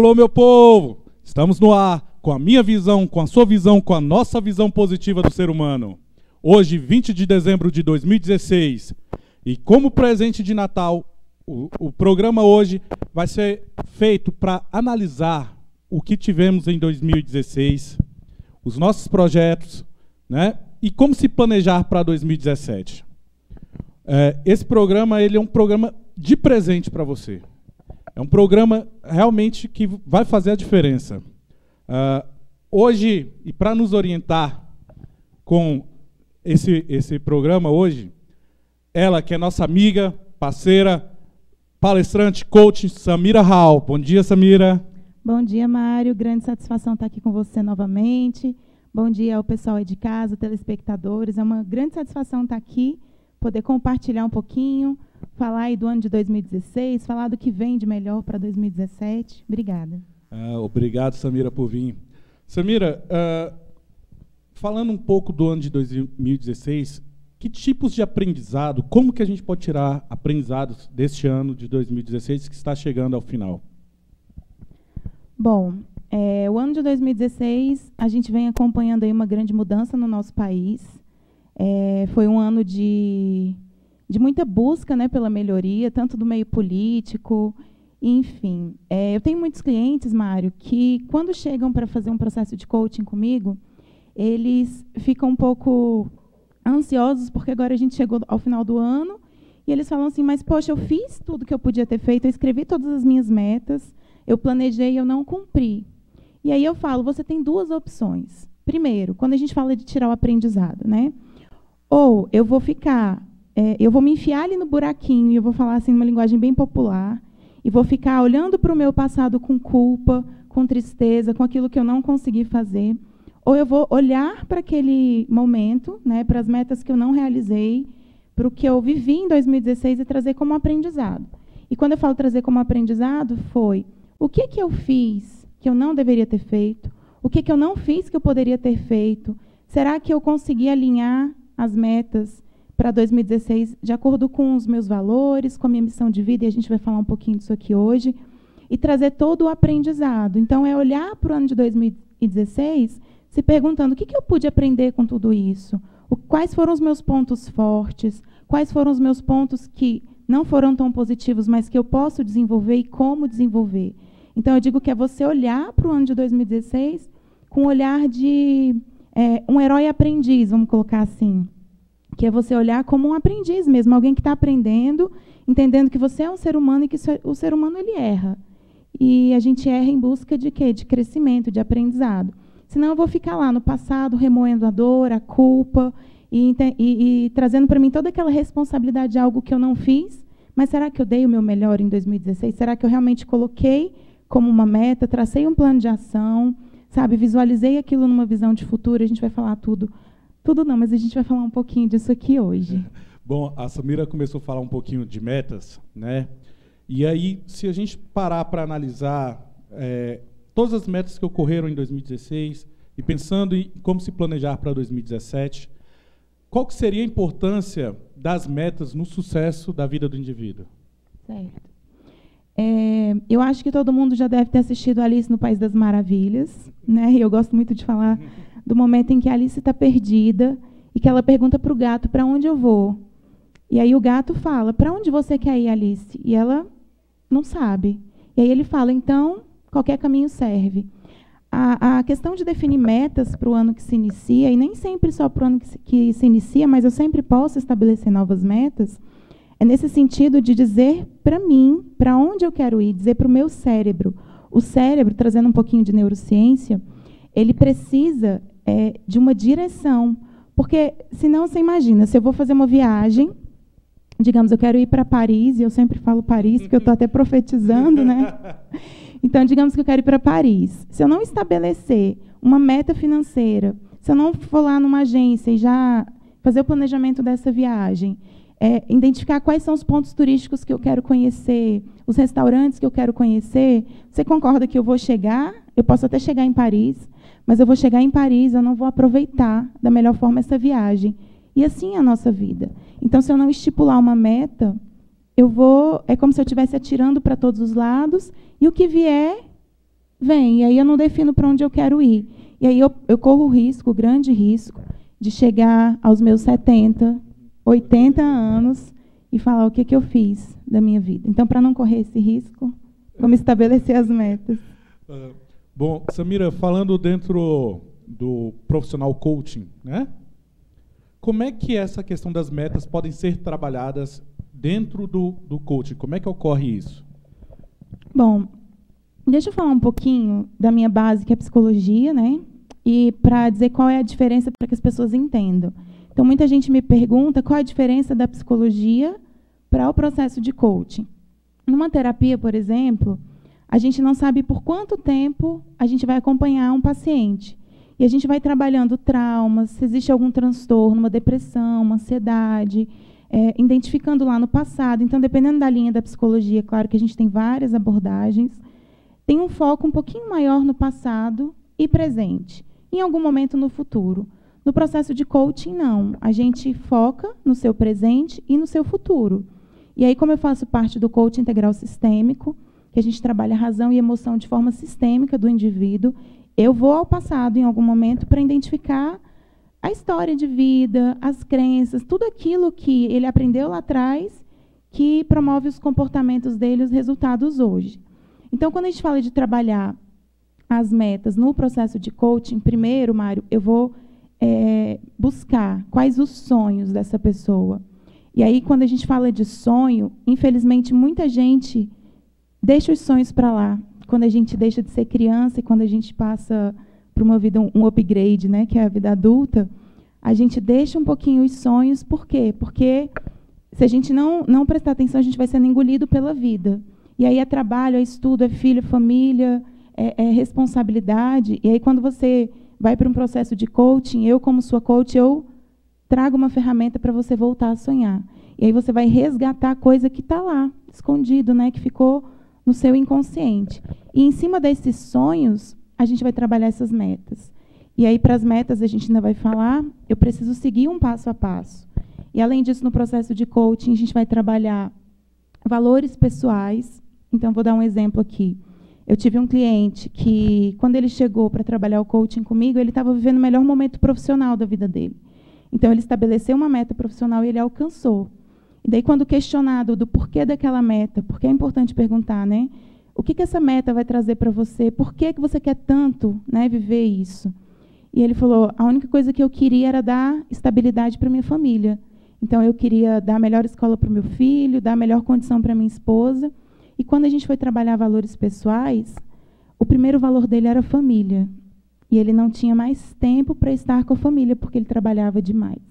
Alô, meu povo! Estamos no ar com a minha visão, com a sua visão, com a nossa visão positiva do ser humano. Hoje, 20 de dezembro de 2016. E como presente de Natal, o programa hoje vai ser feito para analisar o que tivemos em 2016, os nossos projetos, né? E como se planejar para 2017. Esse programa ele é um programa de presente para você. É um programa realmente que vai fazer a diferença. Hoje, e para nos orientar com esse programa hoje, ela que é nossa amiga, parceira, palestrante, coach, Samira Hall. Bom dia, Samira. Bom dia, Mário. Grande satisfação estar aqui com você novamente. Bom dia ao pessoal aí de casa, telespectadores. É uma grande satisfação estar aqui, poder compartilhar um pouquinho, falar aí do ano de 2016, falar do que vem de melhor para 2017. Obrigada. Obrigado, Samira, por vir. Samira, falando um pouco do ano de 2016, que tipos de aprendizado, como que a gente pode tirar aprendizados deste ano de 2016 que está chegando ao final? Bom, o ano de 2016, a gente vem acompanhando aí uma grande mudança no nosso país. Foi um ano de muita busca, né, pela melhoria, tanto do meio político, enfim. Eu tenho muitos clientes, Mário, que quando chegam para fazer um processo de coaching comigo, eles ficam um pouco ansiosos, porque agora a gente chegou ao final do ano, e eles falam assim, mas, poxa, eu fiz tudo que eu podia ter feito, eu escrevi todas as minhas metas, eu planejei e eu não cumpri. E aí eu falo, você tem duas opções. Primeiro, quando a gente fala de tirar o aprendizado, né? Ou eu vou eu vou me enfiar ali no buraquinho e eu vou falar assim numa linguagem bem popular e vou ficar olhando para o meu passado com culpa, com tristeza, com aquilo que eu não consegui fazer. Ou eu vou olhar para aquele momento, né, para as metas que eu não realizei, para o que eu vivi em 2016 e trazer como aprendizado. E quando eu falo trazer como aprendizado, foi o que eu fiz que eu não deveria ter feito, o que eu não fiz que eu poderia ter feito, será que eu consegui alinhar as metas para 2016 de acordo com os meus valores, com a minha missão de vida, e a gente vai falar um pouquinho disso aqui hoje, e trazer todo o aprendizado. Então, é olhar para o ano de 2016 se perguntando o que eu pude aprender com tudo isso, quais foram os meus pontos fortes, quais foram os meus pontos que não foram tão positivos, mas que eu posso desenvolver e como desenvolver. Então, eu digo que é você olhar para o ano de 2016 com um olhar de um herói aprendiz, vamos colocar assim, que é você olhar como um aprendiz mesmo, alguém que está aprendendo, entendendo que você é um ser humano e que o ser humano ele erra. E a gente erra em busca de quê? De crescimento, de aprendizado. Senão eu vou ficar lá no passado, remoendo a dor, a culpa, e trazendo para mim toda aquela responsabilidade de algo que eu não fiz. Mas será que eu dei o meu melhor em 2016? Será que eu realmente coloquei como uma meta, tracei um plano de ação, sabe, visualizei aquilo numa visão de futuro? A gente vai falar tudo não, mas a gente vai falar um pouquinho disso aqui hoje. Bom, a Samira começou a falar um pouquinho de metas, né? E aí, se a gente parar para analisar todas as metas que ocorreram em 2016 e pensando em como se planejar para 2017, qual que seria a importância das metas no sucesso da vida do indivíduo? Certo. Eu acho que todo mundo já deve ter assistido Alice no País das Maravilhas, né? E eu gosto muito de falar do momento em que a Alice está perdida e que ela pergunta para o gato, para onde eu vou? E aí o gato fala, para onde você quer ir, Alice? E ela não sabe. E aí ele fala, então, qualquer caminho serve. A questão de definir metas para o ano que se inicia, e nem sempre só para o ano que se inicia, mas eu sempre posso estabelecer novas metas, é nesse sentido de dizer para mim, para onde eu quero ir, dizer para o meu cérebro. O cérebro, trazendo um pouquinho de neurociência, ele precisa de uma direção. Porque, senão, você imagina, se eu vou fazer uma viagem, digamos, eu quero ir para Paris, e eu sempre falo Paris, porque eu estou até profetizando, né? Então, digamos que eu quero ir para Paris. Se eu não estabelecer uma meta financeira, se eu não for lá numa agência e já fazer o planejamento dessa viagem, identificar quais são os pontos turísticos que eu quero conhecer, os restaurantes que eu quero conhecer, você concorda que eu vou chegar, eu posso até chegar em Paris, mas eu vou chegar em Paris, eu não vou aproveitar da melhor forma essa viagem. E assim é a nossa vida. Então, se eu não estipular uma meta, é como se eu estivesse atirando para todos os lados, e o que vier, vem. E aí eu não defino para onde eu quero ir. E aí eu corro o risco, o grande risco, de chegar aos meus 70, 80 anos e falar o que eu fiz da minha vida. Então, para não correr esse risco, vamos estabelecer as metas. Bom, Samira, falando dentro do profissional coaching, né? Como é que essa questão das metas podem ser trabalhadas dentro do coaching? Como é que ocorre isso? Bom, deixa eu falar um pouquinho da minha base, que é psicologia, né? E para dizer qual é a diferença para que as pessoas entendam. Então, muita gente me pergunta qual é a diferença da psicologia para o processo de coaching. Numa terapia, por exemplo, a gente não sabe por quanto tempo a gente vai acompanhar um paciente. E a gente vai trabalhando traumas, se existe algum transtorno, uma depressão, uma ansiedade, identificando lá no passado. Então, dependendo da linha da psicologia, claro que a gente tem várias abordagens, tem um foco um pouquinho maior no passado e presente, em algum momento no futuro. No processo de coaching, não. A gente foca no seu presente e no seu futuro. E aí, como eu faço parte do coaching integral sistêmico, que a gente trabalha a razão e emoção de forma sistêmica do indivíduo, eu vou ao passado em algum momento para identificar a história de vida, as crenças, tudo aquilo que ele aprendeu lá atrás que promove os comportamentos dele, os resultados hoje. Então, quando a gente fala de trabalhar as metas no processo de coaching, primeiro, Mário, eu vou buscar quais os sonhos dessa pessoa. E aí, quando a gente fala de sonho, infelizmente, muita gente deixa os sonhos para lá. Quando a gente deixa de ser criança e quando a gente passa para uma vida, um upgrade, né, que é a vida adulta, a gente deixa um pouquinho os sonhos. Por quê? Porque se a gente não prestar atenção, a gente vai sendo engolido pela vida. E aí é trabalho, é estudo, é filho, família, é responsabilidade. E aí, quando você vai para um processo de coaching, eu, como sua coach, eu trago uma ferramenta para você voltar a sonhar. E aí você vai resgatar a coisa que está lá, escondido, né, que ficou no seu inconsciente. E, em cima desses sonhos, a gente vai trabalhar essas metas. E aí, para as metas, a gente ainda vai falar, eu preciso seguir um passo a passo. E, além disso, no processo de coaching, a gente vai trabalhar valores pessoais. Então, vou dar um exemplo aqui. Eu tive um cliente que, quando ele chegou para trabalhar o coaching comigo, ele estava vivendo o melhor momento profissional da vida dele. Então, ele estabeleceu uma meta profissional e ele alcançou. E daí, quando questionado do porquê daquela meta, porque é importante perguntar, né? O que essa meta vai trazer para você? Por que você quer tanto, né, viver isso? E ele falou, a única coisa que eu queria era dar estabilidade para minha família. Então, eu queria dar a melhor escola para o meu filho, dar a melhor condição para minha esposa. E quando a gente foi trabalhar valores pessoais, o primeiro valor dele era a família. E ele não tinha mais tempo para estar com a família, porque ele trabalhava demais.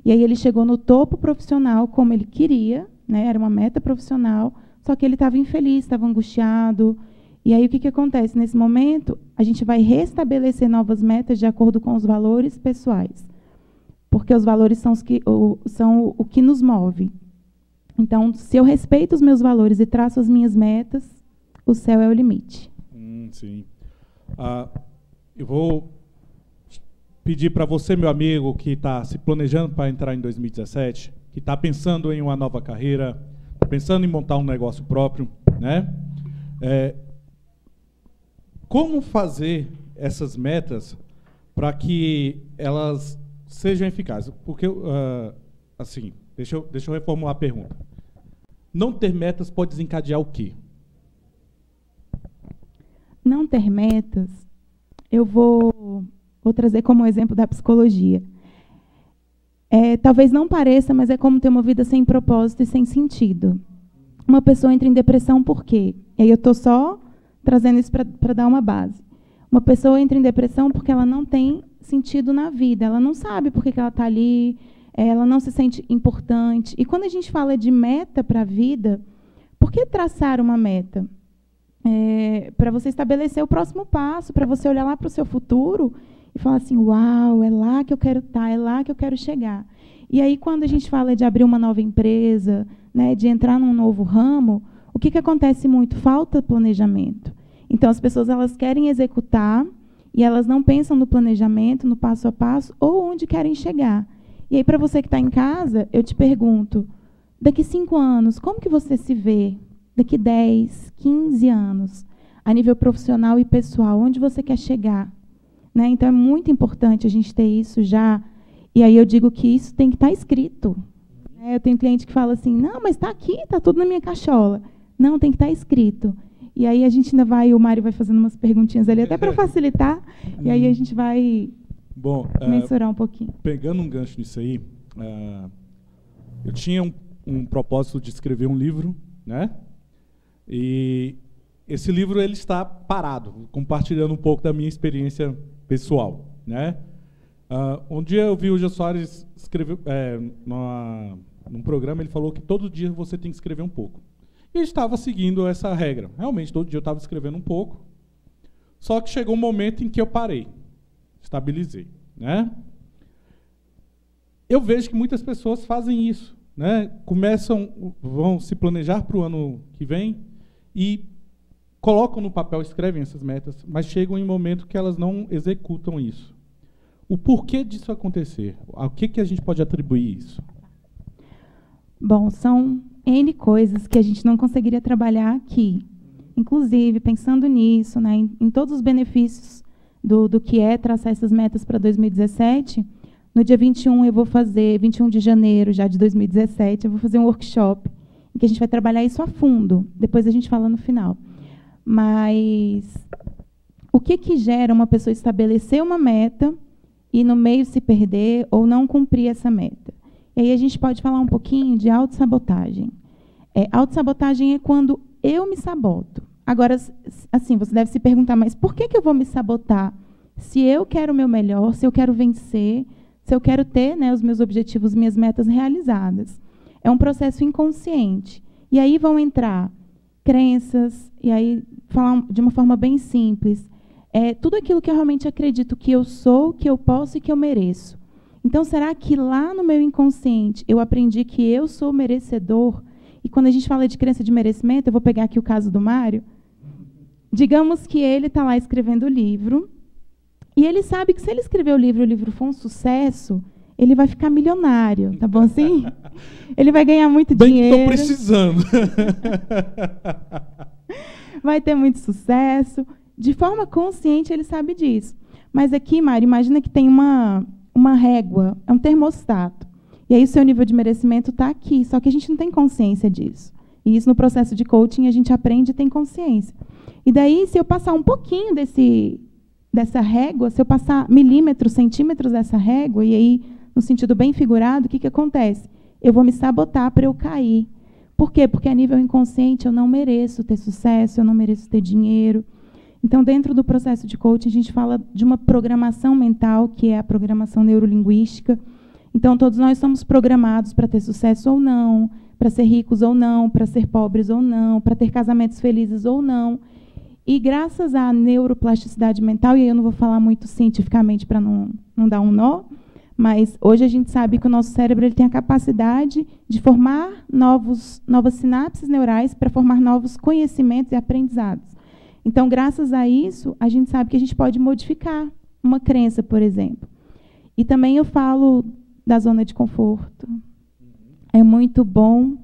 E aí ele chegou no topo profissional como ele queria, né? Era uma meta profissional, só que ele estava infeliz, estava angustiado. E aí o que acontece? Nesse momento, a gente vai restabelecer novas metas de acordo com os valores pessoais. Porque os valores são o que nos move. Então, se eu respeito os meus valores e traço as minhas metas, o céu é o limite. Sim. Eu vou pedir para você, meu amigo, que está se planejando para entrar em 2017, que está pensando em uma nova carreira, pensando em montar um negócio próprio, né? Como fazer essas metas para que elas sejam eficazes? Porque, assim, deixa eu reformular a pergunta. Não ter metas pode desencadear o quê? Não ter metas, eu vou trazer como exemplo da psicologia. Talvez não pareça, mas é como ter uma vida sem propósito e sem sentido. Uma pessoa entra em depressão por quê? E aí eu estou só trazendo isso para dar uma base. Uma pessoa entra em depressão porque ela não tem sentido na vida, ela não sabe por que ela está ali, ela não se sente importante. E quando a gente fala de meta para a vida, por que traçar uma meta? Para você estabelecer o próximo passo, para você olhar lá para o seu futuro e falar assim, uau, é lá que eu quero estar, é lá que eu quero chegar. E aí, quando a gente fala de abrir uma nova empresa, né, de entrar num novo ramo, o que acontece muito? Falta planejamento. Então, as pessoas elas querem executar e elas não pensam no planejamento, no passo a passo, ou onde querem chegar. E aí, para você que está em casa, eu te pergunto, daqui 5 anos, como que você se vê? Daqui 10, 15 anos? a nível profissional e pessoal, onde você quer chegar, né? Então, é muito importante a gente ter isso já. E aí eu digo que isso tem que estar escrito. Eu tenho cliente que fala assim, não, mas está aqui, está tudo na minha cachola. Não, tem que estar escrito. E aí a gente ainda vai, o Mário vai fazendo umas perguntinhas ali, até para facilitar, e aí a gente vai mensurar um pouquinho. Pegando um gancho nisso aí, eu tinha um propósito de escrever um livro, né? E esse livro ele está parado, compartilhando um pouco da minha experiência pessoal, né? Um dia eu vi o Jô Soares escrever num programa, ele falou que todo dia você tem que escrever um pouco. E eu estava seguindo essa regra. Realmente, todo dia eu estava escrevendo um pouco. Só que chegou um momento em que eu parei, estabilizei, né? Eu vejo que muitas pessoas fazem isso, né? Vão se planejar para o ano que vem e colocam no papel, escrevem essas metas, mas chegam em um momento que elas não executam isso. O porquê disso acontecer? A que a gente pode atribuir isso? Bom, são N coisas que a gente não conseguiria trabalhar aqui. Inclusive, pensando nisso, né, em todos os benefícios do que é traçar essas metas para 2017, no dia 21 de janeiro já de 2017, eu vou fazer um workshop em que a gente vai trabalhar isso a fundo. Depois a gente fala no final. Mas o que gera uma pessoa estabelecer uma meta e no meio se perder ou não cumprir essa meta? E aí a gente pode falar um pouquinho de autossabotagem. Autossabotagem é quando eu me saboto. Agora, assim, você deve se perguntar, mas por que eu vou me sabotar? Se eu quero o meu melhor, se eu quero vencer, se eu quero ter, né, os meus objetivos, minhas metas realizadas. É um processo inconsciente. E aí vão entrar crenças, e aí, falar de uma forma bem simples, tudo aquilo que eu realmente acredito que eu sou, que eu posso e que eu mereço. Então, será que lá no meu inconsciente eu aprendi que eu sou merecedor? E quando a gente fala de crença de merecimento, eu vou pegar aqui o caso do Mário. Digamos que ele está lá escrevendo o livro, e ele sabe que se ele escrever o livro for um sucesso, ele vai ficar milionário, tá bom assim? Ele vai ganhar muito dinheiro. Estou precisando. Vai ter muito sucesso. De forma consciente, ele sabe disso. Mas aqui, Mário, imagina que tem uma régua, é um termostato. E aí o seu nível de merecimento está aqui, só que a gente não tem consciência disso. E isso no processo de coaching a gente aprende e tem consciência. E daí, se eu passar um pouquinho dessa régua, se eu passar milímetros, centímetros dessa régua, e aí, no sentido bem figurado, o que acontece? Eu vou me sabotar para eu cair. Por quê? Porque a nível inconsciente eu não mereço ter sucesso, eu não mereço ter dinheiro. Então, dentro do processo de coaching, a gente fala de uma programação mental, que é a programação neurolinguística. Então, todos nós somos programados para ter sucesso ou não, para ser ricos ou não, para ser pobres ou não, para ter casamentos felizes ou não. E graças à neuroplasticidade mental, e aí eu não vou falar muito cientificamente para não dar um nó, mas hoje a gente sabe que o nosso cérebro ele tem a capacidade de formar novas sinapses neurais para formar novos conhecimentos e aprendizados. Então, graças a isso, a gente sabe que a gente pode modificar uma crença, por exemplo. E também eu falo da zona de conforto. É muito bom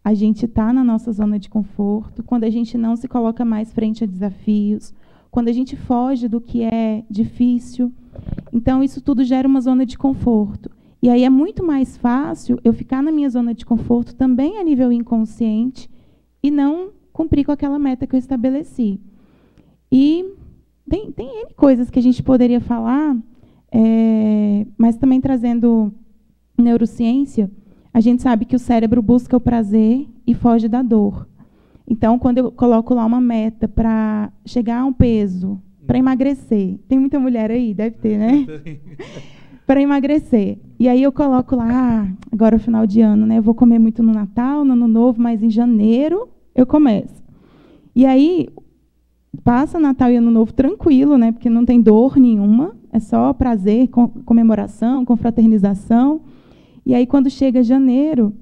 a gente estar na nossa zona de conforto, quando a gente não se coloca mais frente a desafios, quando a gente foge do que é difícil. Então, isso tudo gera uma zona de conforto. E aí é muito mais fácil eu ficar na minha zona de conforto também a nível inconsciente e não cumprir com aquela meta que eu estabeleci. E tem N coisas que a gente poderia falar, mas também trazendo neurociência, a gente sabe que o cérebro busca o prazer e foge da dor. Então, quando eu coloco lá uma meta para chegar a um peso, para emagrecer, tem muita mulher aí, deve ter, né? Para emagrecer. E aí eu coloco lá, agora é final de ano, né? Eu vou comer muito no Natal, no Ano Novo, mas em janeiro eu começo. E aí passa Natal e Ano Novo tranquilo, né? Porque não tem dor nenhuma, é só prazer, comemoração, confraternização. E aí, quando chega janeiro,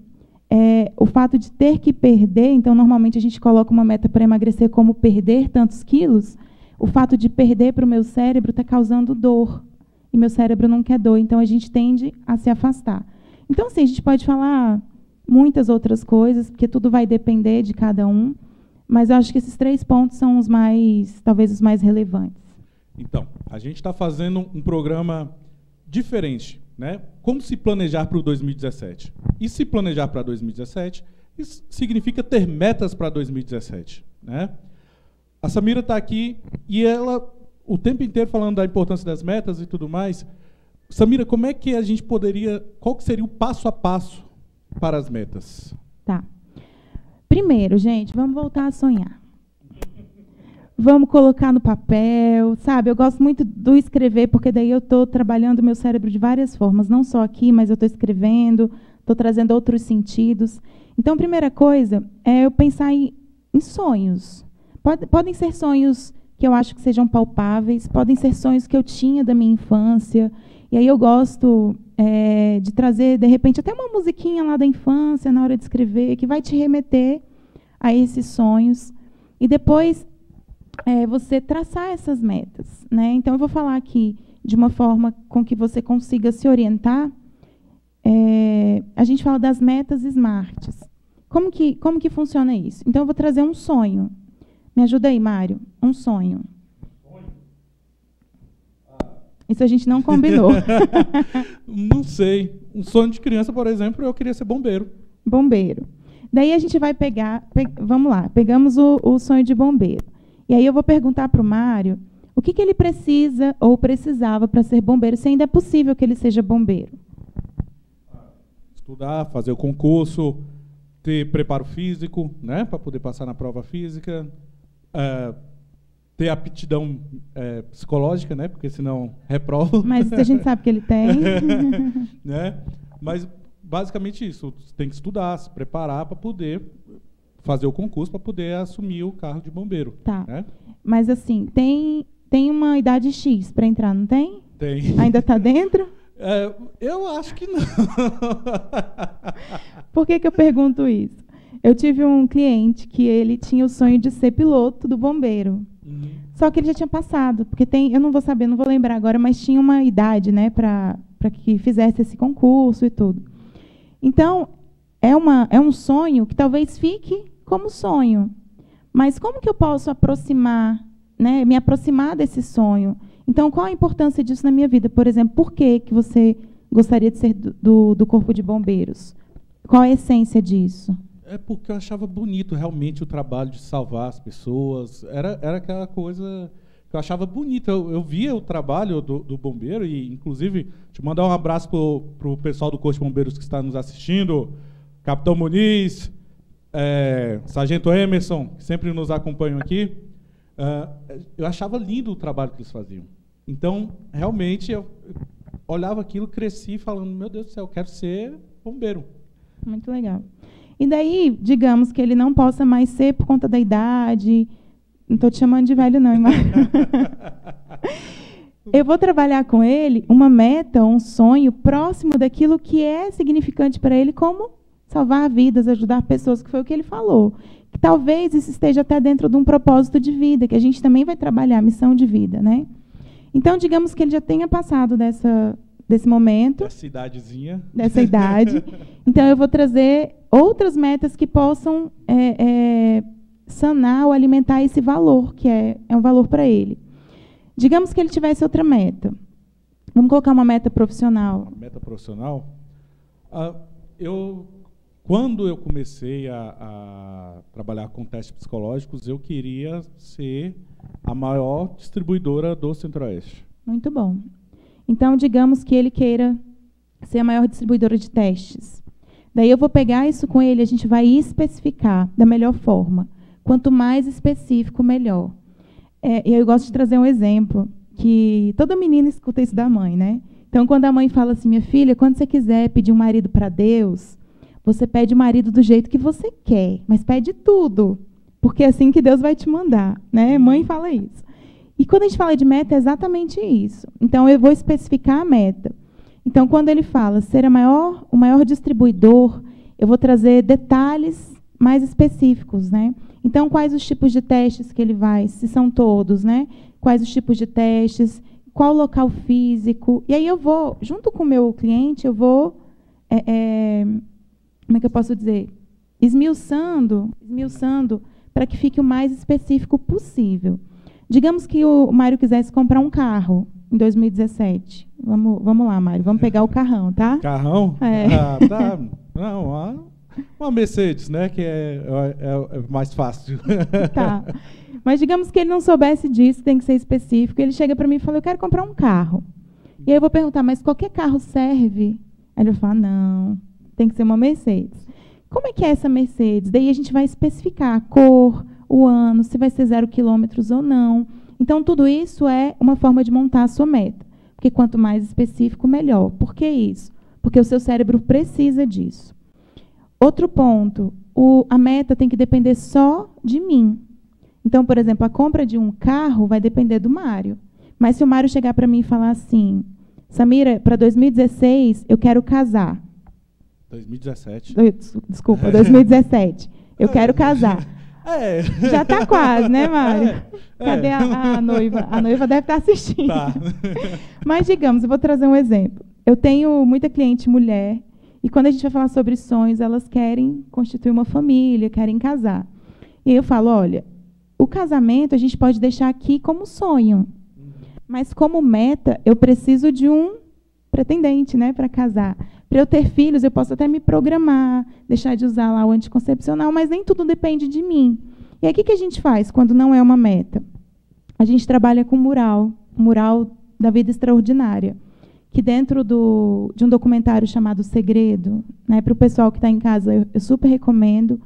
o fato de ter que perder, então, normalmente, a gente coloca uma meta para emagrecer como perder tantos quilos, o fato de perder para o meu cérebro está causando dor. E meu cérebro não quer dor, então a gente tende a se afastar. Então, assim, a gente pode falar muitas outras coisas, porque tudo vai depender de cada um, Mas eu acho que esses 3 pontos são os mais, talvez, os mais relevantes. Então, a gente está fazendo um programa diferente, né? Como se planejar para o 2017? E se planejar para 2017, isso significa ter metas para 2017, né? A Samira está aqui e ela, o tempo inteiro, falando da importância das metas e tudo mais. Samira, como é que a gente poderia... Qual que seria o passo a passo para as metas? Tá. Primeiro, gente, vamos voltar a sonhar. Vamos colocar no papel, sabe? Eu gosto muito do escrever, porque daí eu estou trabalhando o meu cérebro de várias formas, não só aqui, mas eu estou escrevendo, estou trazendo outros sentidos. Então, a primeira coisa é eu pensar em sonhos. Podem ser sonhos que eu acho que sejam palpáveis, podem ser sonhos que eu tinha da minha infância, e aí eu gosto de trazer, de repente, até uma musiquinha lá da infância, na hora de escrever, que vai te remeter a esses sonhos. E depois... você traçar essas metas, né? Então, eu vou falar aqui de uma forma com que você consiga se orientar. A gente fala das metas SMART. Como que funciona isso? Então, eu vou trazer um sonho. Me ajuda aí, Mário. Um sonho. Isso a gente não combinou. Não sei. Um sonho de criança, por exemplo, eu queria ser bombeiro. Bombeiro. Daí a gente vai pegar... vamos lá. Pegamos o sonho de bombeiro. E aí eu vou perguntar para o Mário o que ele precisa ou precisava para ser bombeiro, se ainda é possível que ele seja bombeiro. Estudar, fazer o concurso, ter preparo físico, né, para poder passar na prova física, ter aptidão psicológica, né, porque senão reprova. Mas a gente sabe que ele tem. Né? Mas basicamente isso, você tem que estudar, se preparar para poder fazer o concurso para poder assumir o carro de bombeiro. Tá. Né? Mas assim, tem uma idade X para entrar, não tem? Tem. Ainda está dentro? Eu acho que não. Por que eu pergunto isso? Eu tive um cliente que ele tinha o sonho de ser piloto do bombeiro. Uhum. Só que ele já tinha passado, porque eu não vou saber, não vou lembrar agora, mas tinha uma idade, né, para que fizesse esse concurso e tudo. Então, é um sonho que talvez fique como sonho. Mas como que eu posso me aproximar desse sonho? Então, qual a importância disso na minha vida? Por exemplo, por que você gostaria de ser do Corpo de Bombeiros? Qual a essência disso? É porque eu achava bonito realmente o trabalho de salvar as pessoas. Era aquela coisa que eu achava bonita. Eu via o trabalho do bombeiro e, inclusive, te mandar um abraço para o pessoal do Corpo de Bombeiros que está nos assistindo, Capitão Muniz, Sargento Emerson, que sempre nos acompanham aqui. Eu achava lindo o trabalho que eles faziam. Então, realmente, eu olhava aquilo, cresci falando, meu Deus do céu, eu quero ser bombeiro. Muito legal. E daí, digamos que ele não possa mais ser por conta da idade. Não estou te chamando de velho, não, hein, Mário? Eu vou trabalhar com ele uma meta, um sonho próximo daquilo que é significante para ele, como salvar vidas, ajudar pessoas, que foi o que ele falou. Que talvez isso esteja até dentro de um propósito de vida, que a gente também vai trabalhar, missão de vida, né? Então, digamos que ele já tenha passado desse momento. Dessa idadezinha. Dessa idade. Então, eu vou trazer outras metas que possam sanar ou alimentar esse valor, que é um valor para ele. Digamos que ele tivesse outra meta. Vamos colocar uma meta profissional. Uma meta profissional? Quando eu comecei a trabalhar com testes psicológicos, eu queria ser a maior distribuidora do Centro-Oeste. Muito bom. Então, digamos que ele queira ser a maior distribuidora de testes. Daí eu vou pegar isso com ele, a gente vai especificar da melhor forma. Quanto mais específico, melhor. E eu gosto de trazer um exemplo, que toda menina escuta isso da mãe, né? Então, quando a mãe fala assim, minha filha, quando você quiser pedir um marido para Deus, você pede o marido do jeito que você quer, mas pede tudo, porque é assim que Deus vai te mandar, né? Mãe fala isso. E quando a gente fala de meta, é exatamente isso. Então, eu vou especificar a meta. Então, quando ele fala ser o maior distribuidor, eu vou trazer detalhes mais específicos, né? Então, quais os tipos de testes que ele vai, se são todos, né? Quais os tipos de testes, qual o local físico. E aí eu vou, junto com o meu cliente, eu vou, como é que eu posso dizer? Esmiuçando para que fique o mais específico possível. Digamos que o Mário quisesse comprar um carro em 2017. Vamos lá, Mário, vamos pegar o carrão, tá? Carrão? É. Ah, tá. Não, uma Mercedes, né, que é mais fácil. Tá. Mas digamos que ele não soubesse disso, tem que ser específico. Ele chega para mim e fala, eu quero comprar um carro. E aí eu vou perguntar, mas qualquer carro serve? Aí ele vai falar, não, tem que ser uma Mercedes. Como é que é essa Mercedes? Daí a gente vai especificar a cor, o ano, se vai ser 0 quilômetros ou não. Então, tudo isso é uma forma de montar a sua meta. Porque quanto mais específico, melhor. Por que isso? Porque o seu cérebro precisa disso. Outro ponto, a meta tem que depender só de mim. Então, por exemplo, a compra de um carro vai depender do Mário. Mas se o Mário chegar para mim e falar assim, Samira, para 2016 eu quero casar. 2017. Desculpa, 2017. Eu quero casar. Já está quase, né, Mário? Cadê a noiva? A noiva deve estar assistindo. Tá. Mas, digamos, eu vou trazer um exemplo. Eu tenho muita cliente mulher, e quando a gente vai falar sobre sonhos, elas querem constituir uma família, querem casar. E eu falo, olha, o casamento a gente pode deixar aqui como sonho, mas como meta, eu preciso de um pretendente, né, para casar. Para eu ter filhos, eu posso até me programar, deixar de usar lá o anticoncepcional, mas nem tudo depende de mim. E aí, o que a gente faz quando não é uma meta? A gente trabalha com mural da vida extraordinária, que dentro de um documentário chamado Segredo, né, para o pessoal que está em casa, eu super recomendo.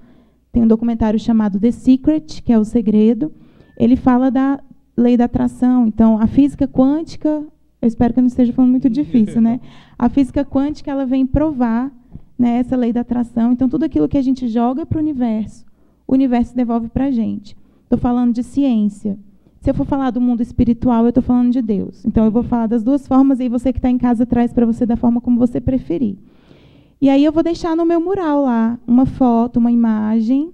Tem um documentário chamado The Secret, que é o segredo. Ele fala da lei da atração. Então, a física quântica, eu espero que eu não esteja falando muito difícil, né? A física quântica, ela vem provar, né, essa lei da atração. Então, tudo aquilo que a gente joga para o universo devolve para a gente. Estou falando de ciência. Se eu for falar do mundo espiritual, eu estou falando de Deus. Então, eu vou falar das duas formas, e aí você que está em casa traz para você da forma como você preferir. E aí eu vou deixar no meu mural lá uma foto, uma imagem,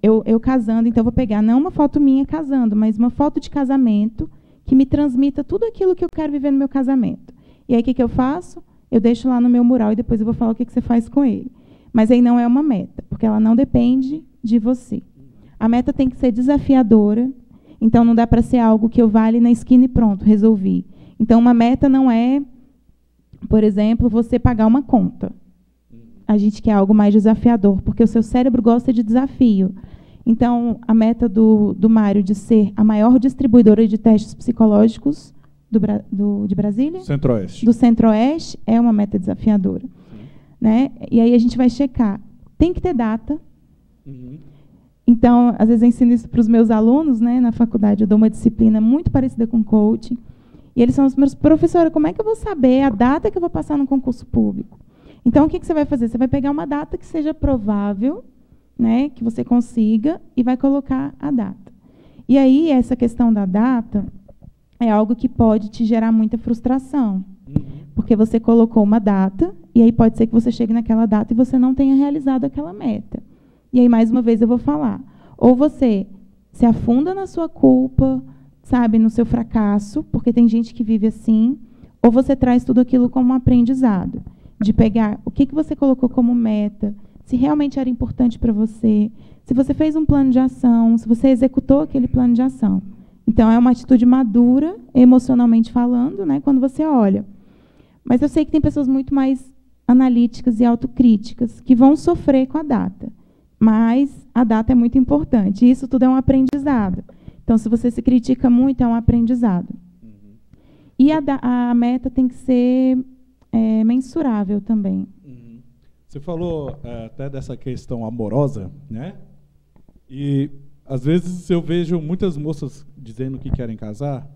eu casando. Então, eu vou pegar não uma foto minha casando, mas uma foto de casamento que me transmita tudo aquilo que eu quero viver no meu casamento. E aí, o que eu faço? Eu deixo lá no meu mural e depois eu vou falar o que você faz com ele. Mas aí não é uma meta, porque ela não depende de você. A meta tem que ser desafiadora, então não dá para ser algo que eu vá ali na esquina e pronto, resolvi. Então, uma meta não é, por exemplo, você pagar uma conta. A gente quer algo mais desafiador, porque o seu cérebro gosta de desafio. Então, a meta do Mário de ser a maior distribuidora de testes psicológicos de Brasília? Centro-Oeste. Do Centro-Oeste é uma meta desafiadora. Né? E aí a gente vai checar. Tem que ter data. Então, às vezes eu ensino isso para os meus alunos, né? Na faculdade eu dou uma disciplina muito parecida com coaching. E eles são os meus professora, como é que eu vou saber a data que eu vou passar no concurso público? Então, o que você vai fazer? Você vai pegar uma data que seja provável, né, que você consiga, e vai colocar a data. E aí, essa questão da data é algo que pode te gerar muita frustração. Porque você colocou uma data, e aí pode ser que você chegue naquela data e você não tenha realizado aquela meta. E aí, mais uma vez, eu vou falar. Ou você se afunda na sua culpa, sabe, no seu fracasso, porque tem gente que vive assim, ou você traz tudo aquilo como um aprendizado, de pegar o que você colocou como meta, se realmente era importante para você, se você fez um plano de ação, se você executou aquele plano de ação. Então, é uma atitude madura, emocionalmente falando, né, quando você olha. Mas eu sei que tem pessoas muito mais analíticas e autocríticas que vão sofrer com a data. Mas a data é muito importante. E isso tudo é um aprendizado. Então, se você se critica muito, é um aprendizado. E a meta tem que ser mensurável também. Você falou até dessa questão amorosa, né? E, às vezes, eu vejo muitas moças dizendo que querem casar,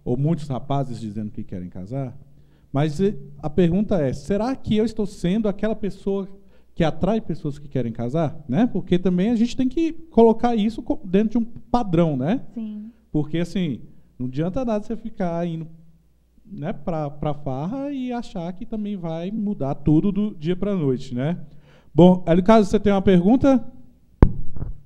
ou muitos rapazes dizendo que querem casar, mas a pergunta é, será que eu estou sendo aquela pessoa que atrai pessoas que querem casar? Né? Porque também a gente tem que colocar isso dentro de um padrão, né? Sim. Porque, assim, não adianta nada você ficar indo, né, para farra e achar que também vai mudar tudo do dia para a noite, né? Bom, Hélio Caso, você tem uma pergunta?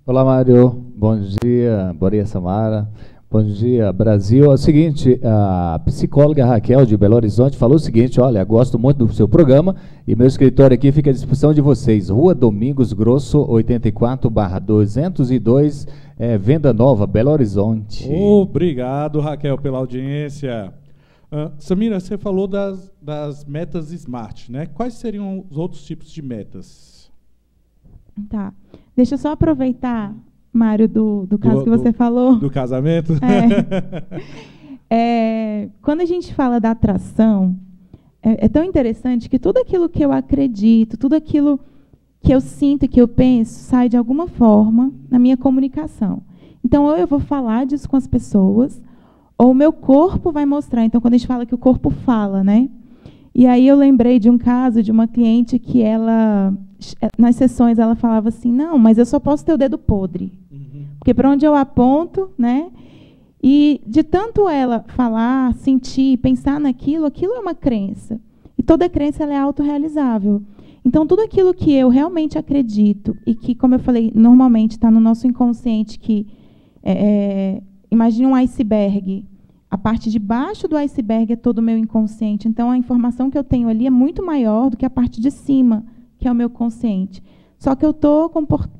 Olá, Mário. Bom dia, Samara. Bom dia, Brasil. É o seguinte, a psicóloga Raquel de Belo Horizonte falou o seguinte: olha, gosto muito do seu programa e meu escritório aqui fica à disposição de vocês. Rua Domingos Grosso, 84/202, Venda Nova, Belo Horizonte. Obrigado, Raquel, pela audiência. Samira, você falou das metas SMART, né? Quais seriam os outros tipos de metas? Tá. Deixa eu só aproveitar, Mário, do caso que você falou. Do casamento? Quando a gente fala da atração, é tão interessante que tudo aquilo que eu acredito, tudo aquilo que eu sinto e que eu penso, sai de alguma forma na minha comunicação. Então, ou eu vou falar disso com as pessoas, ou o meu corpo vai mostrar. Então, quando a gente fala que o corpo fala, né? E aí eu lembrei de um caso de uma cliente que ela, nas sessões, ela falava assim, não, mas eu só posso ter o dedo podre. Porque para onde eu aponto, né? E de tanto ela falar, sentir, pensar naquilo, aquilo é uma crença. E toda crença ela é autorrealizável. Então, tudo aquilo que eu realmente acredito e que, como eu falei, normalmente está no nosso inconsciente, que imagine um iceberg. A parte de baixo do iceberg é todo o meu inconsciente. Então, a informação que eu tenho ali é muito maior do que a parte de cima, que é o meu consciente. Só que eu estou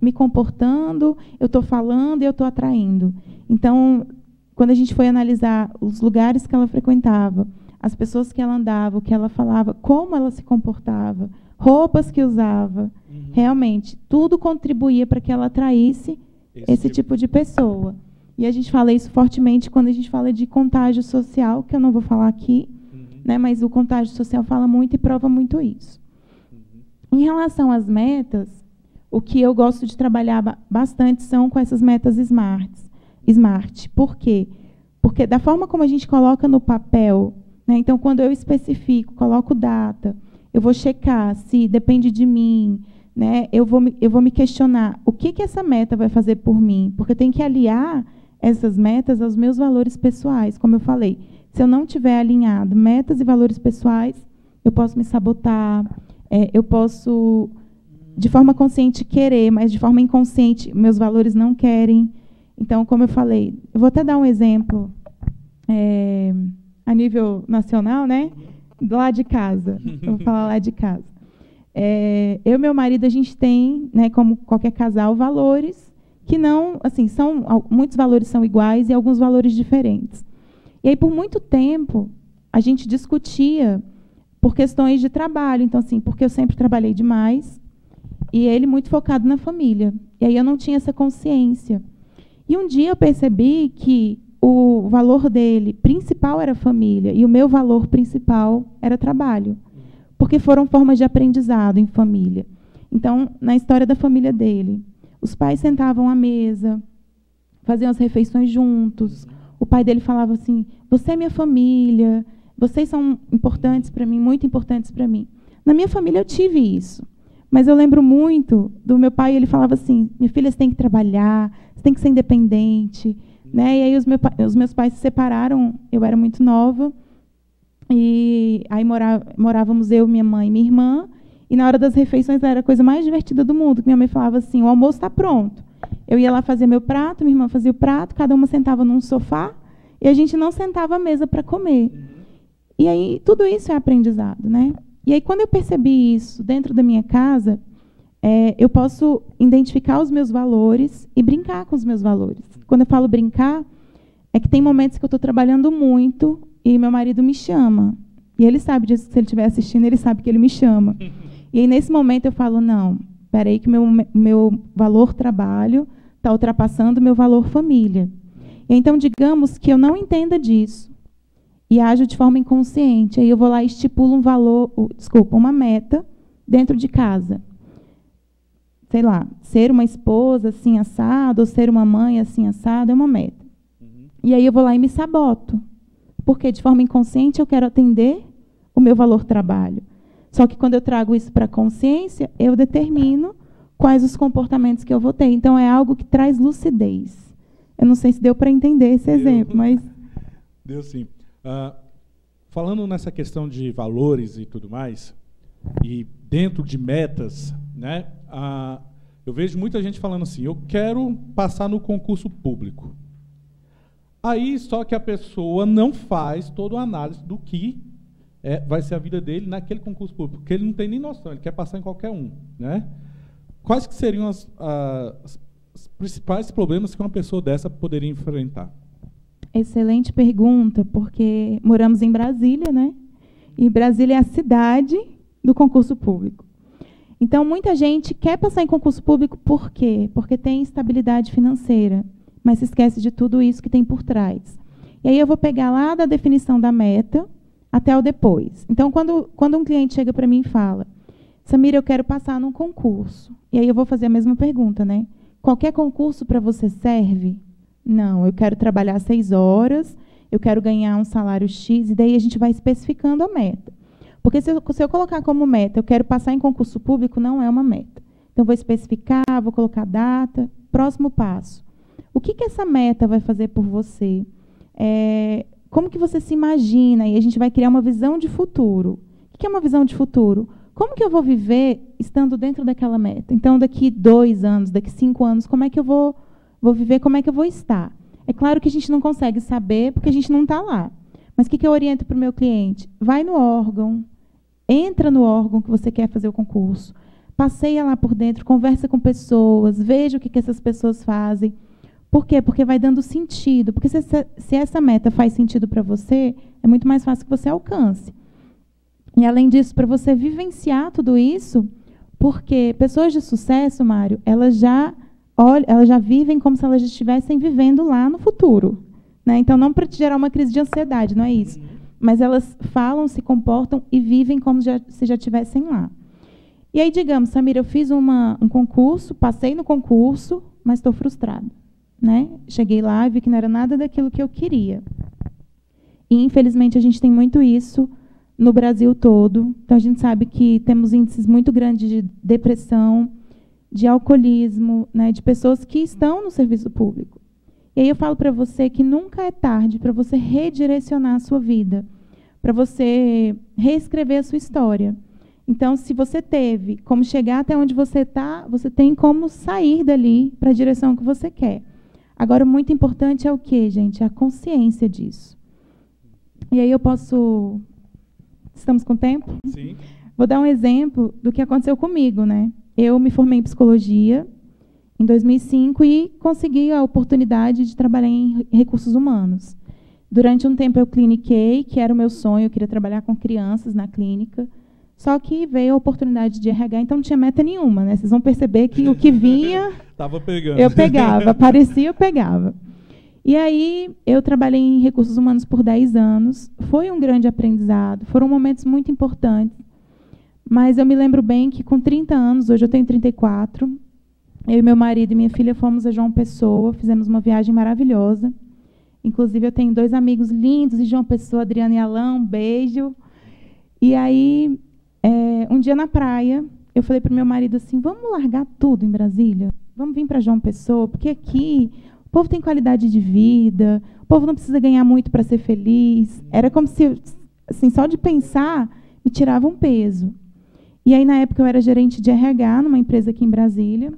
me comportando, eu estou falando e eu estou atraindo. Então, quando a gente foi analisar os lugares que ela frequentava, as pessoas que ela andava, o que ela falava, como ela se comportava, roupas que usava, realmente, tudo contribuía para que ela atraísse esse tipo de pessoa. E a gente fala isso fortemente quando a gente fala de contágio social, que eu não vou falar aqui, né, mas o contágio social fala muito e prova muito isso. Em relação às metas, o que eu gosto de trabalhar bastante são com essas metas SMART. Por quê? Porque da forma como a gente coloca no papel, né, então, quando eu especifico, coloco data, eu vou checar se depende de mim, né, eu vou me questionar o que essa meta vai fazer por mim, porque eu tenho que aliar essas metas aos meus valores pessoais. Como eu falei, se eu não tiver alinhado metas e valores pessoais, eu posso me sabotar, eu posso, de forma consciente, querer, mas de forma inconsciente, meus valores não querem. Então, como eu falei, eu vou até dar um exemplo a nível nacional, né? Lá de casa. Eu vou falar lá de casa. Eu e meu marido, a gente tem, né, como qualquer casal, valores que não, assim, muitos valores são iguais e alguns valores diferentes. E aí, por muito tempo, a gente discutia por questões de trabalho. Então, assim, porque eu sempre trabalhei demais e ele muito focado na família. E aí eu não tinha essa consciência. E um dia eu percebi que o valor dele principal era família e o meu valor principal era trabalho, porque foram formas de aprendizado em família. Então, na história da família dele, os pais sentavam à mesa, faziam as refeições juntos. O pai dele falava assim, você é minha família, vocês são importantes para mim, muito importantes para mim. Na minha família eu tive isso, mas eu lembro muito do meu pai, ele falava assim, minha filha, você tem que trabalhar, você tem que ser independente, né? E aí os meus pais se separaram, eu era muito nova, e aí morávamos eu, minha mãe e minha irmã, e na hora das refeições era a coisa mais divertida do mundo, que minha mãe falava assim, o almoço está pronto. Eu ia lá fazer meu prato, minha irmã fazia o prato, cada uma sentava num sofá, e a gente não sentava à mesa para comer. E aí tudo isso é aprendizado, né? E aí quando eu percebi isso dentro da minha casa, eu posso identificar os meus valores e brincar com os meus valores. Quando eu falo brincar, é que tem momentos que eu estou trabalhando muito e meu marido me chama. E ele sabe disso, se ele estiver assistindo, ele sabe que ele me chama. E aí, nesse momento, eu falo, não, espera aí que meu valor trabalho está ultrapassando o meu valor família. E então, digamos que eu não entenda disso e ajo de forma inconsciente. Aí eu vou lá e estipulo uma meta dentro de casa. Sei lá, ser uma esposa assim assado, ou ser uma mãe assim assado, é uma meta. E aí eu vou lá e me saboto. Porque, de forma inconsciente, eu quero atender o meu valor trabalho. Só que, quando eu trago isso para a consciência, eu determino quais os comportamentos que eu vou ter. Então, é algo que traz lucidez. Eu não sei se deu para entender esse exemplo, mas... Deu sim. Falando nessa questão de valores e tudo mais, e dentro de metas, né, eu vejo muita gente falando assim, eu quero passar no concurso público. Aí, só que a pessoa não faz toda a análise do que vai ser a vida dele naquele concurso público, porque ele não tem nem noção, ele quer passar em qualquer um, né? Quais que seriam os principais problemas que uma pessoa dessa poderia enfrentar? Excelente pergunta, porque moramos em Brasília, né? E Brasília é a cidade do concurso público. Então, muita gente quer passar em concurso público por quê? Porque tem estabilidade financeira, mas se esquece de tudo isso que tem por trás. E aí eu vou pegar lá da definição da meta até o depois. Então, quando um cliente chega para mim e fala, Samira, eu quero passar num concurso. E aí eu vou fazer a mesma pergunta, né? Qualquer concurso para você serve? Não, eu quero trabalhar 6 horas, eu quero ganhar um salário X, e daí a gente vai especificando a meta. Porque se eu colocar como meta, eu quero passar em concurso público, não é uma meta. Então, vou especificar, vou colocar data. Próximo passo. O que essa meta vai fazer por você? Como que você se imagina? E a gente vai criar uma visão de futuro. O que é uma visão de futuro? Como que eu vou viver estando dentro daquela meta? Então, daqui 2 anos, daqui 5 anos, como é que eu vou viver, como é que eu vou estar? É claro que a gente não consegue saber, porque a gente não está lá. Mas o que eu oriento para o meu cliente? Vai no órgão, entra no órgão que você quer fazer o concurso, passeia lá por dentro, conversa com pessoas, veja o que essas pessoas fazem. Por quê? Porque vai dando sentido. Porque se essa meta faz sentido para você, é muito mais fácil que você alcance. E, além disso, para você vivenciar tudo isso, porque pessoas de sucesso, Mário, elas já vivem como se elas estivessem vivendo lá no futuro. Né? Então, não para te gerar uma crise de ansiedade, não é isso. Mas elas falam, se comportam e vivem como se já estivessem lá. E aí, digamos, Samira, eu fiz um concurso, passei no concurso, mas estou frustrada. Né? Cheguei lá e vi que não era nada daquilo que eu queria. E, infelizmente, a gente tem muito isso no Brasil todo. Então, a gente sabe que temos índices muito grandes de depressão, de alcoolismo, né, de pessoas que estão no serviço público. E aí eu falo para você que nunca é tarde para você redirecionar a sua vida, para você reescrever a sua história. Então, se você teve como chegar até onde você está, você tem como sair dali para a direção que você quer. Agora, muito importante é o quê, gente? A consciência disso. E aí eu posso... Estamos com tempo? Sim. Vou dar um exemplo do que aconteceu comigo, né? Eu me formei em psicologia em 2005 e consegui a oportunidade de trabalhar em recursos humanos. Durante um tempo eu cliniquei, que era o meu sonho, eu queria trabalhar com crianças na clínica, só que veio a oportunidade de RH, então não tinha meta nenhuma, né? Vocês vão perceber que o que vinha, Tava pegando. eu pegava, aparecia, eu pegava. E aí eu trabalhei em recursos humanos por 10 anos, foi um grande aprendizado, foram momentos muito importantes, mas eu me lembro bem que com 30 anos, hoje eu tenho 34, eu e meu marido e minha filha fomos a João Pessoa, fizemos uma viagem maravilhosa. Inclusive, eu tenho 2 amigos lindos de João Pessoa, Adriana e Alain, um beijo. E aí, um dia na praia, eu falei para o meu marido assim, vamos largar tudo em Brasília? Vamos vir para João Pessoa? Porque aqui o povo tem qualidade de vida, o povo não precisa ganhar muito para ser feliz. Era como se, assim, só de pensar, me tirava um peso. E aí, na época, eu era gerente de RH numa empresa aqui em Brasília,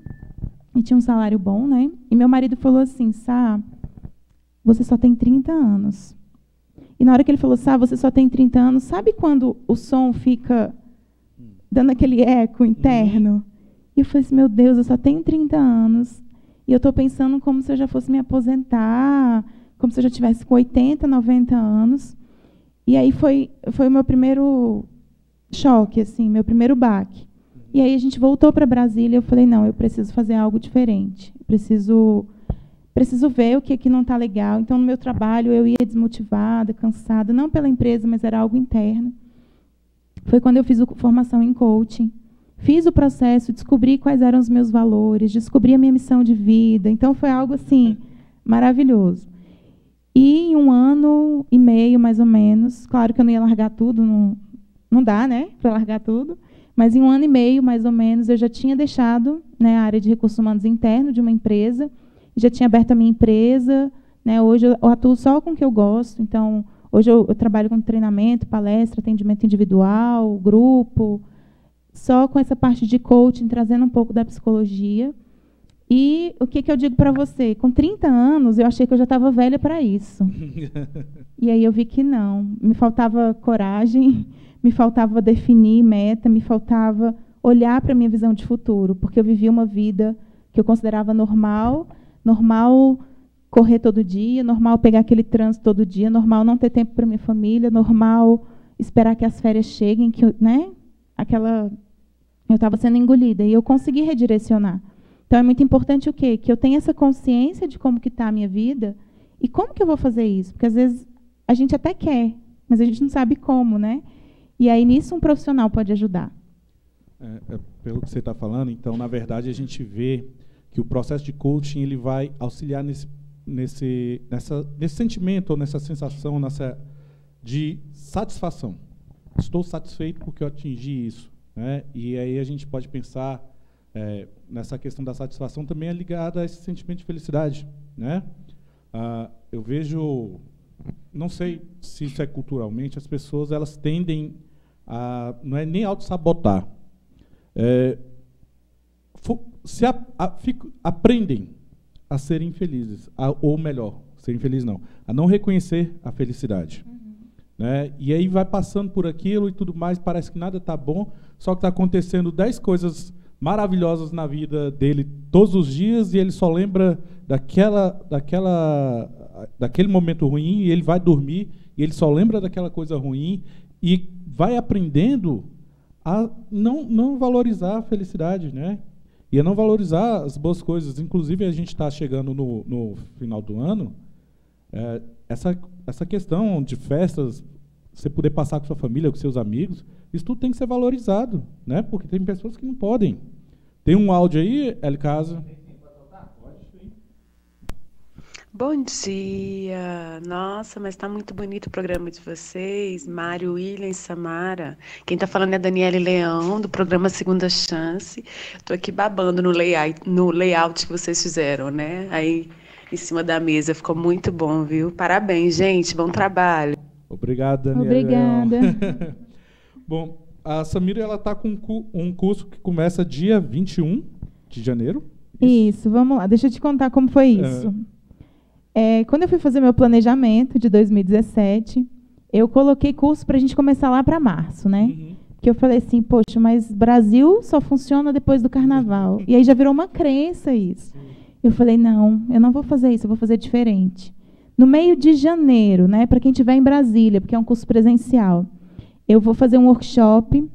e tinha um salário bom, né? E meu marido falou assim, Sá, você só tem 30 anos. E na hora que ele falou, Sá, você só tem 30 anos, sabe quando o som fica dando aquele eco interno? E eu falei assim, meu Deus, eu só tenho 30 anos. E eu estou pensando como se eu já fosse me aposentar, como se eu já tivesse com 80, 90 anos. E aí foi o meu primeiro choque, assim, meu primeiro baque. E aí a gente voltou para Brasília e eu falei, não, eu preciso fazer algo diferente. Preciso ver o que aqui não está legal. Então, no meu trabalho, eu ia desmotivada, cansada, não pela empresa, mas era algo interno. Foi quando eu fiz a formação em coaching. Fiz o processo, descobri quais eram os meus valores, descobri a minha missão de vida. Então, foi algo, assim, maravilhoso. E em 1 ano e meio, mais ou menos, claro que eu não ia largar tudo, não dá, né, para largar tudo, mas em 1 ano e meio, mais ou menos, eu já tinha deixado, né, a área de recursos humanos interno de uma empresa, já tinha aberto a minha empresa, né, hoje eu atuo só com o que eu gosto, então, hoje eu trabalho com treinamento, palestra, atendimento individual, grupo, só com essa parte de coaching, trazendo um pouco da psicologia. E o que eu digo para você? Com 30 anos, eu achei que eu já estava velha para isso. E aí eu vi que não. Me faltava coragem, me faltava definir meta, me faltava olhar para a minha visão de futuro, porque eu vivia uma vida que eu considerava normal correr todo dia, normal pegar aquele trânsito todo dia, normal não ter tempo para minha família, normal esperar que as férias cheguem, que eu estava sendo engolida, e eu consegui redirecionar. Então, é muito importante o quê? Que eu tenha essa consciência de como que está a minha vida e como que eu vou fazer isso. Porque, às vezes, a gente até quer, mas a gente não sabe como, né? E aí, nisso, um profissional pode ajudar. Pelo que você está falando, então, na verdade, a gente vê que o processo de coaching ele vai auxiliar nesse sentimento, ou nessa sensação de satisfação. Estou satisfeito porque eu atingi isso, né? E aí a gente pode pensar nessa questão da satisfação também é ligada a esse sentimento de felicidade, né? Eu vejo, não sei se isso é culturalmente, as pessoas elas tendem a não é nem auto-sabotar, aprendem a serem felizes, ou melhor, serem felizes não, a não reconhecer a felicidade. Né? E aí vai passando por aquilo e tudo mais, parece que nada está bom, só que está acontecendo 10 coisas maravilhosas na vida dele todos os dias e ele só lembra daquele momento ruim e ele vai dormir e ele só lembra daquela coisa ruim e vai aprendendo a não valorizar a felicidade, né? E a não valorizar as boas coisas. Inclusive, a gente está chegando no final do ano, essa questão de festas, você poder passar com sua família, com seus amigos, isso tudo tem que ser valorizado, né? Porque tem pessoas que não podem. Tem um áudio aí, El Casa? Bom dia! Nossa, mas está muito bonito o programa de vocês. Mário, William e Samara. Quem está falando é a Daniele Leão, do programa Segunda Chance. Estou aqui babando no layout que vocês fizeram, né? Aí, em cima da mesa. Ficou muito bom, viu? Parabéns, gente. Bom trabalho. Obrigado, Daniele. Obrigada. Bom, a Samira ela está com um curso que começa dia 21 de janeiro. Isso, vamos lá. Deixa eu te contar como foi isso. Quando eu fui fazer meu planejamento de 2017, eu coloquei curso para a gente começar lá para março, né? Uhum. Que eu falei assim, poxa, mas Brasil só funciona depois do carnaval. E aí já virou uma crença isso. Sim. Eu falei, não, eu não vou fazer isso, eu vou fazer diferente. No meio de janeiro, né, para quem estiver em Brasília, porque é um curso presencial, eu vou fazer um workshop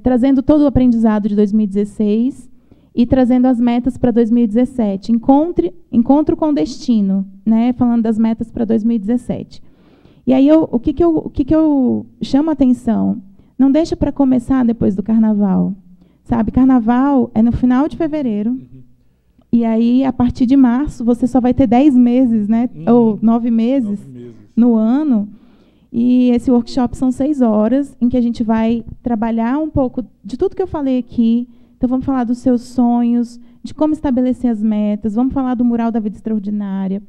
trazendo todo o aprendizado de 2016 e trazendo as metas para 2017. Encontro com destino, né, falando das metas para 2017. E aí, o que eu chamo a atenção? Não deixa para começar depois do carnaval. Sabe, carnaval é no final de fevereiro. Uhum. E aí, a partir de março, você só vai ter 10 meses, né? Ou 9 meses no ano. E esse workshop são 6 horas, em que a gente vai trabalhar um pouco de tudo que eu falei aqui. Então, vamos falar dos seus sonhos, de como estabelecer as metas, vamos falar do mural da vida extraordinária,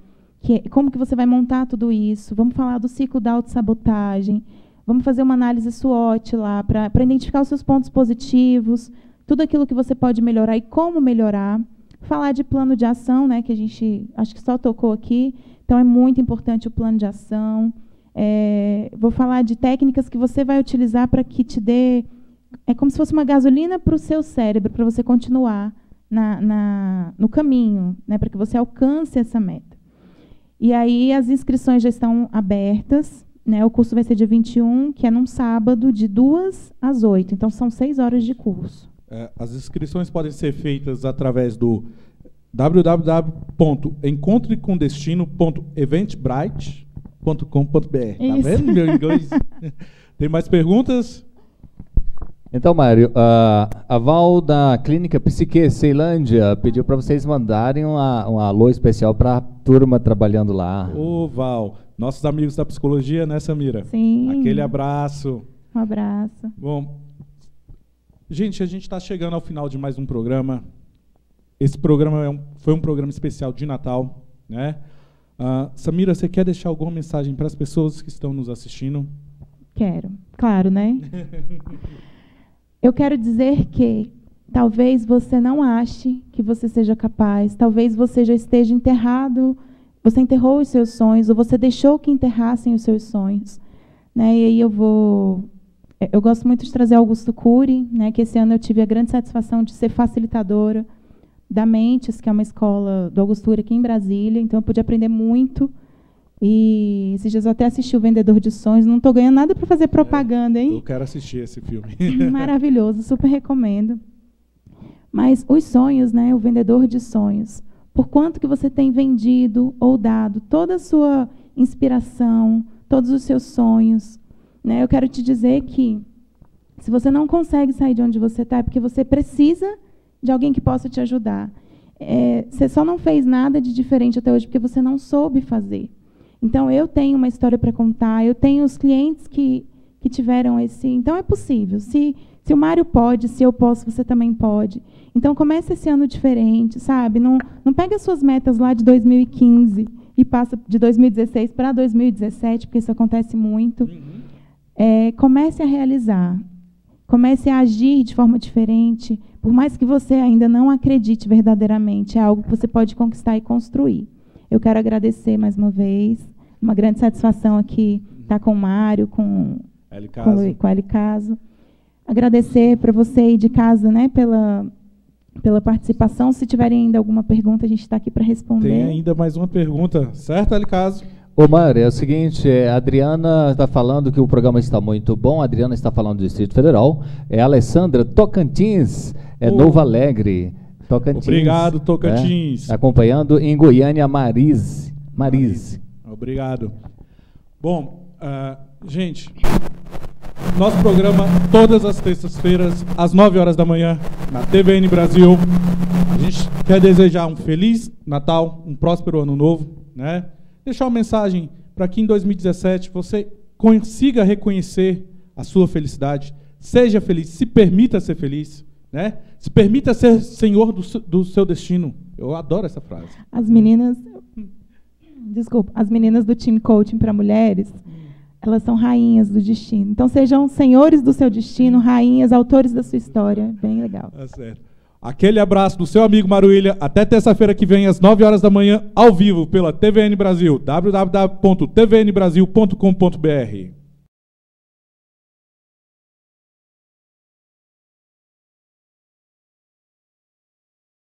como que você vai montar tudo isso, vamos falar do ciclo da autossabotagem, vamos fazer uma análise SWOT lá, para identificar os seus pontos positivos, tudo aquilo que você pode melhorar e como melhorar. Falar de plano de ação, né, que a gente acho que só tocou aqui, então é muito importante o plano de ação. Vou falar de técnicas que você vai utilizar para que te dê... É como se fosse uma gasolina para o seu cérebro, para você continuar no caminho, né, para que você alcance essa meta. E aí as inscrições já estão abertas, né, o curso vai ser dia 21, que é num sábado, de 2 às 8. Então, são 6 horas de curso. As inscrições podem ser feitas através do www.encontrecomdestino.eventbrite.com.br. Tá vendo meu inglês? Tem mais perguntas? Então, Mário, a Val da Clínica Psique Ceilândia pediu para vocês mandarem um alô especial para a turma trabalhando lá. Ô, Val, nossos amigos da psicologia, né, Samira? Sim. Aquele abraço. Um abraço. Bom, gente, a gente está chegando ao final de mais um programa. Esse programa foi um programa especial de Natal, né? Samira, você quer deixar alguma mensagem para as pessoas que estão nos assistindo? Quero, claro, né? Eu quero dizer que talvez você não ache que você seja capaz, talvez você já esteja enterrado, você enterrou os seus sonhos, ou você deixou que enterrassem os seus sonhos. Né? E aí eu gosto muito de trazer Augusto Cury, né, que esse ano eu tive a grande satisfação de ser facilitadora da Mentes, que é uma escola do Augusto Cury aqui em Brasília, então eu pude aprender muito. E esses dias eu até assisti O Vendedor de Sonhos, não estou ganhando nada para fazer propaganda, hein? Eu quero assistir esse filme. Maravilhoso, super recomendo. Mas os sonhos, né, O Vendedor de Sonhos, por quanto que você tem vendido ou dado toda a sua inspiração, todos os seus sonhos, né? Eu quero te dizer que, se você não consegue sair de onde você está, é porque você precisa de alguém que possa te ajudar. Você só não fez nada de diferente até hoje porque você não soube fazer. Então, eu tenho uma história para contar, eu tenho os clientes que tiveram esse... Então, é possível. Se o Mário pode, se eu posso, você também pode. Então, comece esse ano diferente, sabe? Não pega as suas metas lá de 2015 e passa de 2016 para 2017, porque isso acontece muito. Comece a realizar. Comece a agir de forma diferente. Por mais que você ainda não acredite verdadeiramente, é algo que você pode conquistar e construir. Eu quero agradecer mais uma vez. Uma grande satisfação aqui estar com o Mário, com a L Caso. Agradecer para você aí de casa, né, pela participação. Se tiverem ainda alguma pergunta, a gente está aqui para responder. Tem ainda mais uma pergunta, certo, L Caso? Ô, Mário, é o seguinte, a Adriana está falando que o programa está muito bom, a Adriana está falando do Distrito Federal, a Alessandra Tocantins, Novo Alegre, Tocantins. Obrigado, Tocantins. Acompanhando em Goiânia, Marise. Obrigado. Bom, gente, nosso programa todas as terças-feiras, às 9 horas da manhã, na TVN Brasil. A gente quer desejar um feliz Natal, um próspero ano novo, né? Deixar uma mensagem para que em 2017 você consiga reconhecer a sua felicidade, seja feliz, se permita ser feliz, né? Se permita ser senhor do seu destino. Eu adoro essa frase. As meninas do time coaching para mulheres, elas são rainhas do destino. Então sejam senhores do seu destino, rainhas, autores da sua história. Bem legal. Tá certo. Aquele abraço do seu amigo Mário William. Até terça-feira que vem, às 9 horas da manhã, ao vivo, pela TVN Brasil, www.tvnbrasil.com.br.